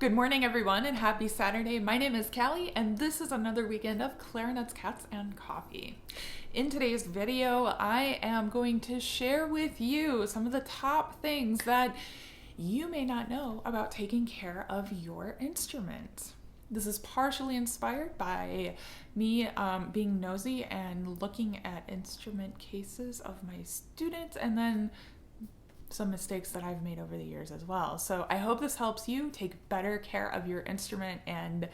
Good morning, everyone, and happy Saturday. My name is Callie, and this is another weekend of Clarinets, Cats, and Coffee. In today's video, I am going to share with you some of the top things that you may not know about taking care of your instrument. This is partially inspired by me being nosy and looking at instrument cases of my students, and then some mistakes that I've made over the years as well. So I hope this helps you take better care of your instrument and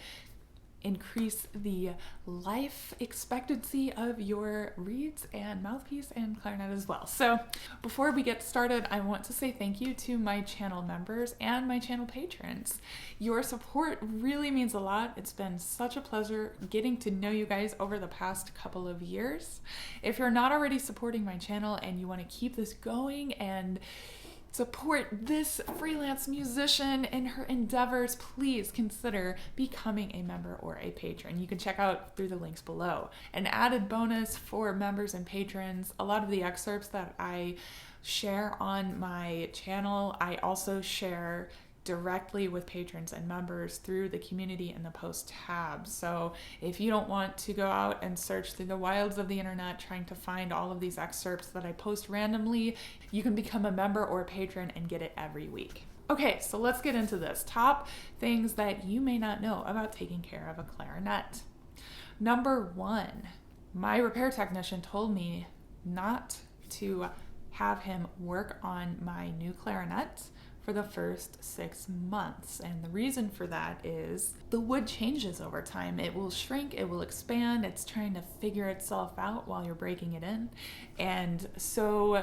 increase the life expectancy of your reeds and mouthpiece and clarinet as well. So before we get started, I want to say thank you to my channel members and my channel patrons. Your support really means a lot. It's been such a pleasure getting to know you guys over the past couple of years. If you're not already supporting my channel and you want to keep this going and support this freelance musician in her endeavors, please consider becoming a member or a patron. You can check out through the links below. An added bonus for members and patrons, a lot of the excerpts that I share on my channel, I also share directly with patrons and members through the community and the post tab. So if you don't want to go out and search through the wilds of the internet trying to find all of these excerpts that I post randomly, you can become a member or a patron and get it every week. Okay, so let's get into this. Top things that you may not know about taking care of a clarinet. Number one, my repair technician told me not to have him work on my new clarinet for the first 6 months. And the reason for that is the wood changes over time. It will shrink, it will expand, it's trying to figure itself out while you're breaking it in. And so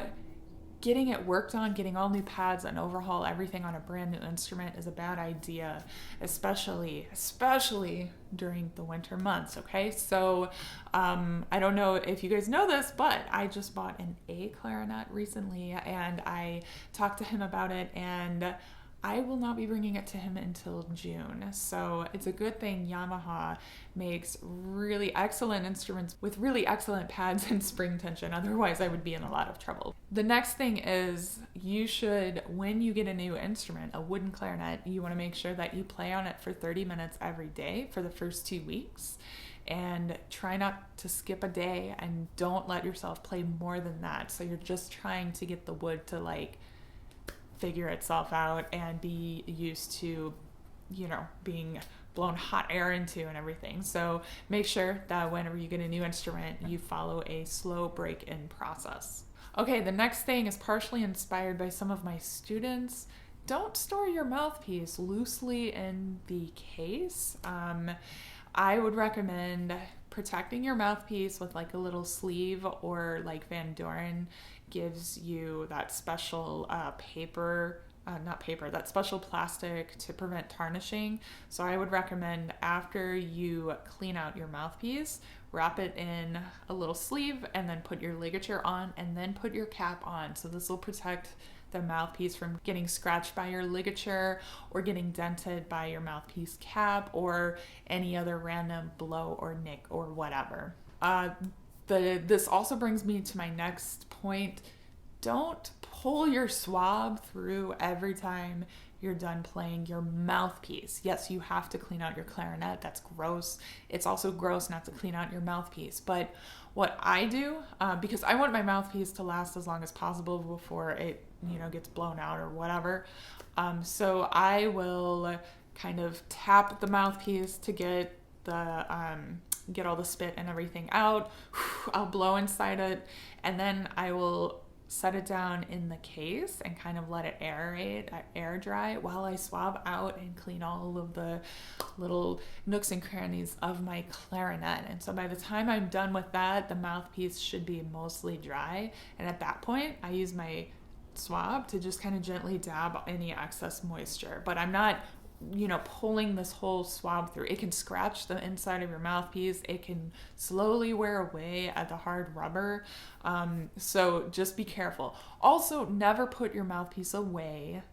getting it worked on, getting all new pads and overhaul everything on a brand new instrument is a bad idea, especially during the winter months, okay? So I don't know if you guys know this, but I just bought an A clarinet recently and I talked to him about it, and I will not be bringing it to him until June. So it's a good thing Yamaha makes really excellent instruments with really excellent pads and spring tension. Otherwise, I would be in a lot of trouble. The next thing is you should, when you get a new instrument, a wooden clarinet, you want to make sure that you play on it for 30 minutes every day for the first 2 weeks. And try not to skip a day, and don't let yourself play more than that. So you're just trying to get the wood to figure itself out and be used to, being blown hot air into and everything. So make sure that whenever you get a new instrument, you follow a slow break-in process. Okay, the next thing is partially inspired by some of my students. Don't store your mouthpiece loosely in the case. I would recommend protecting your mouthpiece with a little sleeve, or Van Doren gives you that special that special plastic to prevent tarnishing. So I would recommend after you clean out your mouthpiece, wrap it in a little sleeve and then put your ligature on and then put your cap on. So this will protect the mouthpiece from getting scratched by your ligature or getting dented by your mouthpiece cap or any other random blow or nick or whatever. This also brings me to my next point. Don't pull your swab through every time you're done playing your mouthpiece. Yes, you have to clean out your clarinet. That's gross. It's also gross not to clean out your mouthpiece. But what I do, because I want my mouthpiece to last as long as possible before it, gets blown out or whatever. So I will kind of tap the mouthpiece to get all the spit and everything out. I'll blow inside it, and then I will set it down in the case and kind of let it air dry while I swab out and clean all of the little nooks and crannies of my clarinet. And so by the time I'm done with that, the mouthpiece should be mostly dry. And at that point, I use my swab to just kind of gently dab any excess moisture. But I'm not pulling this whole swab through. It can scratch the inside of your mouthpiece. It can slowly wear away at the hard rubber. So just be careful. Also, never put your mouthpiece away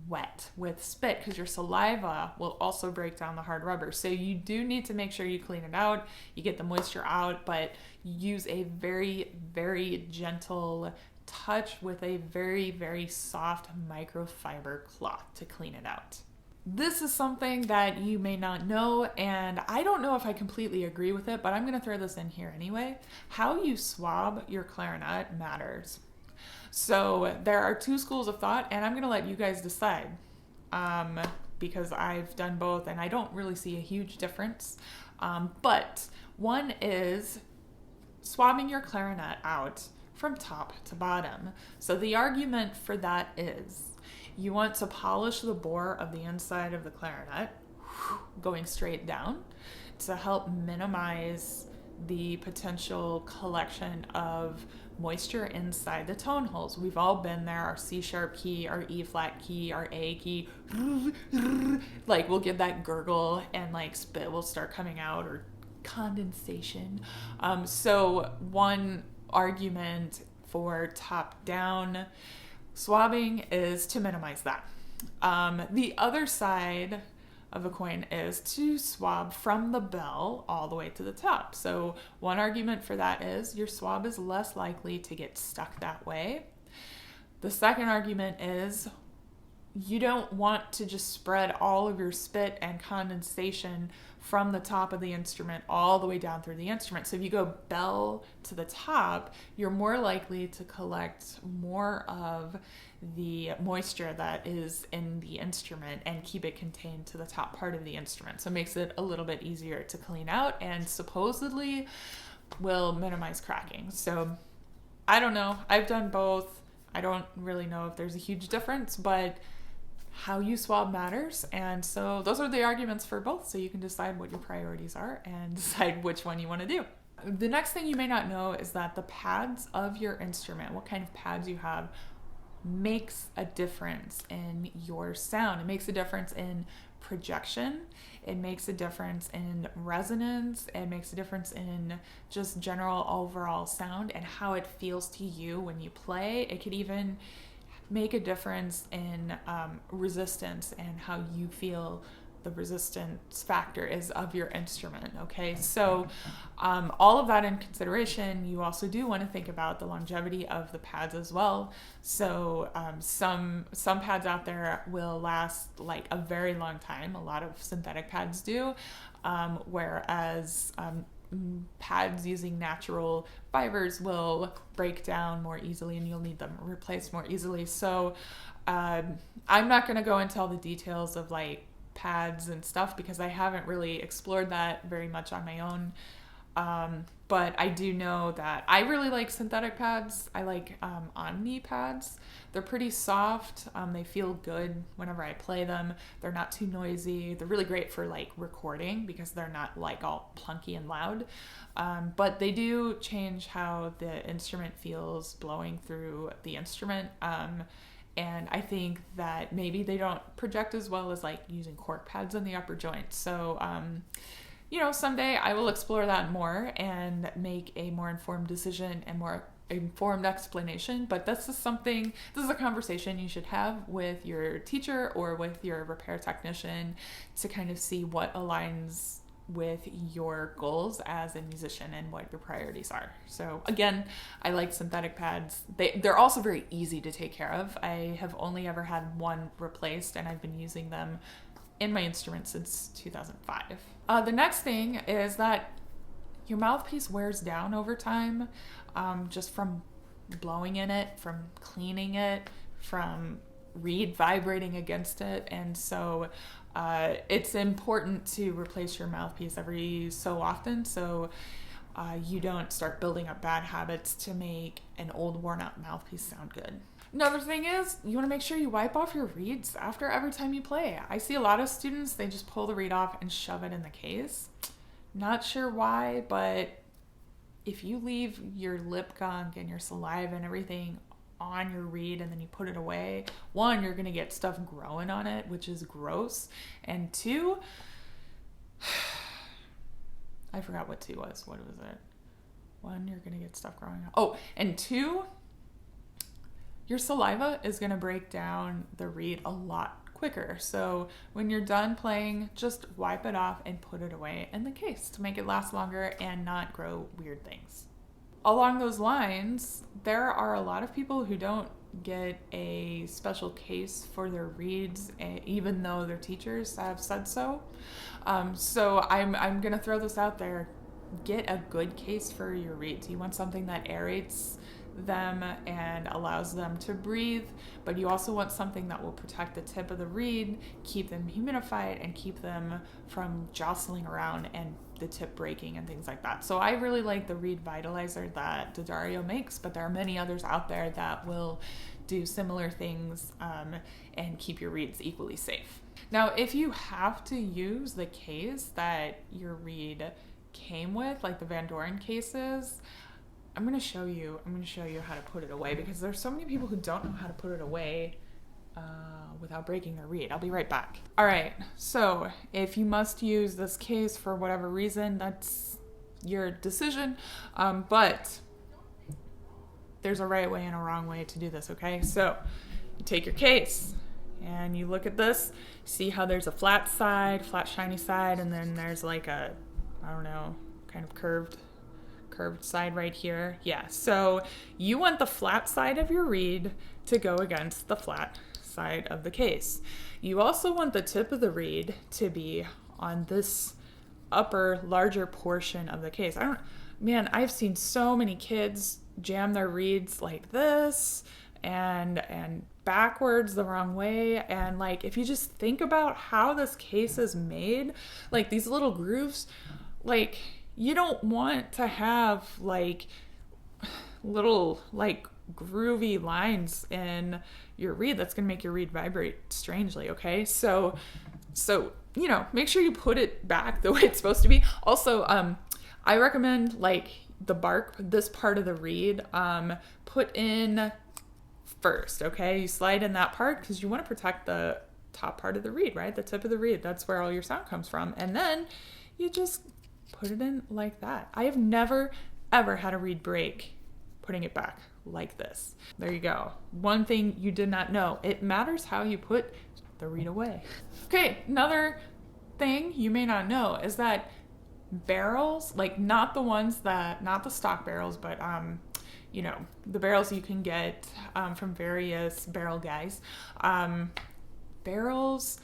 wet with spit, because your saliva will also break down the hard rubber. So you do need to make sure you clean it out, you get the moisture out, but use a very, very gentle touch with a very, very soft microfiber cloth to clean it out. This is something that you may not know, and I don't know if I completely agree with it, but I'm going to throw this in here anyway. How you swab your clarinet matters. So there are two schools of thought, and I'm going to let you guys decide because I've done both, and I don't really see a huge difference. But one is swabbing your clarinet out from top to bottom. So the argument for that is you want to polish the bore of the inside of the clarinet, going straight down, to help minimize the potential collection of moisture inside the tone holes. We've all been there, our C sharp key, our E flat key, our A key, like we'll get that gurgle and like spit will start coming out or condensation. So one argument for top down swabbing is to minimize that. The other side of the coin is to swab from the bell all the way to the top. So one argument for that is your swab is less likely to get stuck that way. The second argument is you don't want to just spread all of your spit and condensation from the top of the instrument all the way down through the instrument. So if you go bell to the top, you're more likely to collect more of the moisture that is in the instrument and keep it contained to the top part of the instrument. So it makes it a little bit easier to clean out and supposedly will minimize cracking. So I don't know. I've done both. I don't really know if there's a huge difference, but how you swab matters. And so those are the arguments for both. So you can decide what your priorities are and decide which one you want to do. The next thing you may not know is that the pads of your instrument, what kind of pads you have, makes a difference in your sound. It makes a difference in projection. It makes a difference in resonance. It makes a difference in just general overall sound and how it feels to you when you play. It could even make a difference in resistance and how you feel the resistance factor is of your instrument. Okay, so all of that in consideration, you also do want to think about the longevity of the pads as well. So some pads out there will last like a very long time. A lot of synthetic pads do, whereas pads using natural fibers will break down more easily and you'll need them replaced more easily. So I'm not going to go into all the details of like pads and stuff because I haven't really explored that very much on my own. But I do know that I really like synthetic pads. I like Omni pads. They're pretty soft. They feel good whenever I play them. They're not too noisy. They're really great for like recording because they're not like all plunky and loud. But they do change how the instrument feels blowing through the instrument. And I think that maybe they don't project as well as like using cork pads in the upper joint. So, you know, someday I will explore that more and make a more informed decision and more informed explanation. But this is a conversation you should have with your teacher or with your repair technician to kind of see what aligns with your goals as a musician and what your priorities are. So again, I like synthetic pads. They're also very easy to take care of. I have only ever had one replaced and I've been using them in my instrument since 2005. The next thing is that your mouthpiece wears down over time, just from blowing in it, from cleaning it, from reed vibrating against it. And so it's important to replace your mouthpiece every so often so you don't start building up bad habits to make an old worn out mouthpiece sound good. Another thing is you want to make sure you wipe off your reeds after every time you play. I see a lot of students, they just pull the reed off and shove it in the case. Not sure why, but if you leave your lip gunk and your saliva and everything on your reed and then you put it away, one, you're gonna get stuff growing on it, which is gross, and two, I forgot what two was. What was it? One, you're gonna get stuff growing on. Oh, and two, your saliva is gonna break down the reed a lot quicker. So when you're done playing, just wipe it off and put it away in the case to make it last longer and not grow weird things. Along those lines, there are a lot of people who don't get a special case for their reeds, even though their teachers have said so. So I'm gonna throw this out there. Get a good case for your reeds. You want something that aerates them and allows them to breathe, but you also want something that will protect the tip of the reed, keep them humidified, and keep them from jostling around and the tip breaking and things like that. So I really like the reed vitalizer that D'Addario makes, but there are many others out there that will do similar things and keep your reeds equally safe. Now, if you have to use the case that your reed came with, like the Van Doren cases, I'm going to show you how to put it away, because there's so many people who don't know how to put it away without breaking their reed. I'll be right back. All right, so if you must use this case for whatever reason, that's your decision, but there's a right way and a wrong way to do this, okay? So you take your case and you look at this, see how there's a flat side, flat shiny side, and then there's like a, I don't know, kind of curved side right here. Yeah, so you want the flat side of your reed to go against the flat side of the case. You also want the tip of the reed to be on this upper, larger portion of the case. I've seen so many kids jam their reeds like this and backwards the wrong way. And like, if you just think about how this case is made, like these little grooves, like you don't want to have like little like groovy lines in your reed. That's gonna make your reed vibrate strangely, okay? So you know, make sure you put it back the way it's supposed to be. Also, I recommend like the bark, this part of the reed, put in first, okay? You slide in that part because you want to protect the top part of the reed, right? The tip of the reed, that's where all your sound comes from. And then you just put it in like that. I have never, ever had a reed break putting it back like this. There you go. One thing you did not know, it matters how you put the reed away. Okay, another thing you may not know is that barrels, like not the stock barrels, but you know, the barrels you can get from various barrel guys, barrels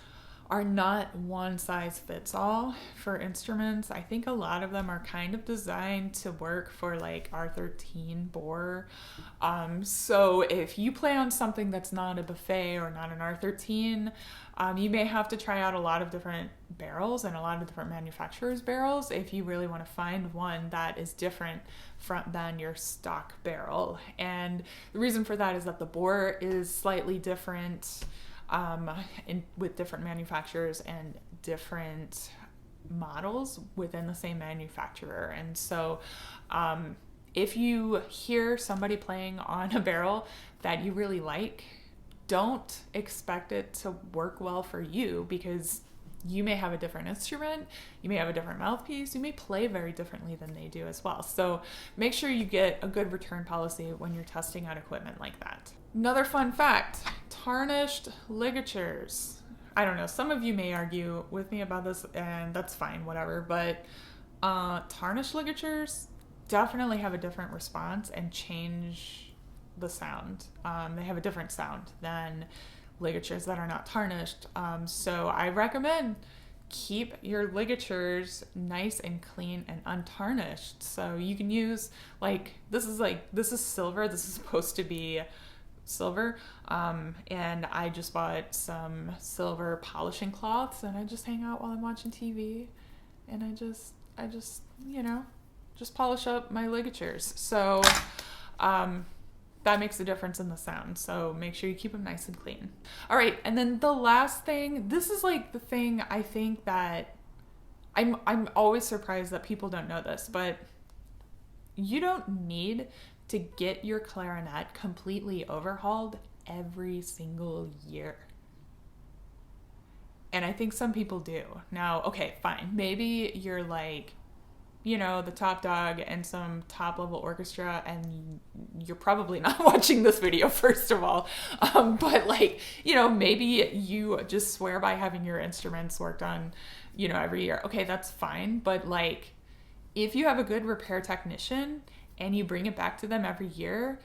are not one size fits all for instruments. I think a lot of them are kind of designed to work for like R13 bore. So if you play on something that's not a buffet or not an R13, you may have to try out a lot of different barrels and a lot of different manufacturers' barrels if you really want to find one that is different than your stock barrel. And the reason for that is that the bore is slightly different with different manufacturers and different models within the same manufacturer. And so if you hear somebody playing on a barrel that you really like, don't expect it to work well for you, because you may have a different instrument, you may have a different mouthpiece, you may play very differently than they do as well. So make sure you get a good return policy when you're testing out equipment like that. Another fun fact, tarnished ligatures. I don't know, some of you may argue with me about this, and that's fine, whatever, but tarnished ligatures definitely have a different response and change the sound. They have a different sound than ligatures that are not tarnished. So I recommend keep your ligatures nice and clean and untarnished. So you can use this is silver. This is supposed to be silver. And I just bought some silver polishing cloths, and I just hang out while I'm watching TV, and I just polish up my ligatures. So, that makes a difference in the sound. So make sure you keep them nice and clean. All right. And then the last thing, this is like the thing I think that I'm always surprised that people don't know this, but you don't need to get your clarinet completely overhauled every single year. And I think some people do. Now, okay, fine. Maybe you're like, the top dog and some top level orchestra, and you're probably not watching this video, first of all. But maybe you just swear by having your instruments worked on, every year. Okay, that's fine. But if you have a good repair technician and you bring it back to them every year,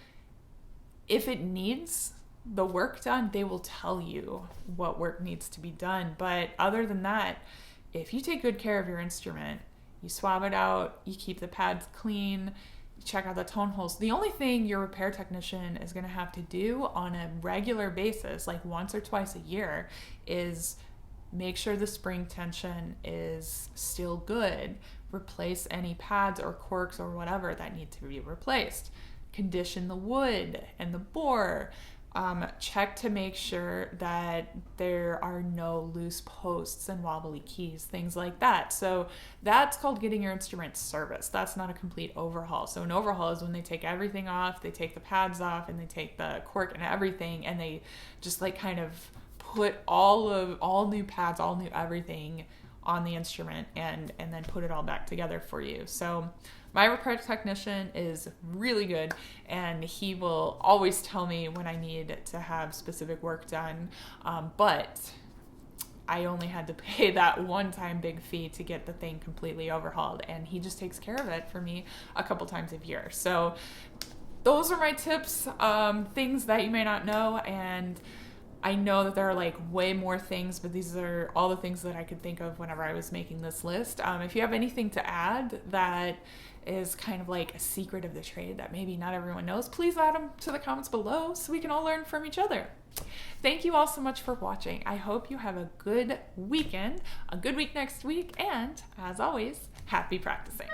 if it needs the work done, they will tell you what work needs to be done. But other than that, if you take good care of your instrument, you swab it out, you keep the pads clean, you check out the tone holes. The only thing your repair technician is going to have to do on a regular basis, like once or twice a year, is make sure the spring tension is still good, replace any pads or corks or whatever that need to be replaced, condition the wood and the bore, check to make sure that there are no loose posts and wobbly keys, things like that. So that's called getting your instrument serviced. That's not a complete overhaul. So an overhaul is when they take everything off, they take the pads off, and they take the cork and everything, and they just like kind of put all new pads, all new everything on the instrument, and then put it all back together for you. So my repair technician is really good, and he will always tell me when I need to have specific work done. But I only had to pay that one-time big fee to get the thing completely overhauled, and he just takes care of it for me a couple times a year. So those are my tips, things that you may not know, and I know that there are like way more things, but these are all the things that I could think of whenever I was making this list. If you have anything to add that is kind of like a secret of the trade that maybe not everyone knows, please add them to the comments below so we can all learn from each other. Thank you all so much for watching. I hope you have a good weekend, a good week next week, and as always, happy practicing.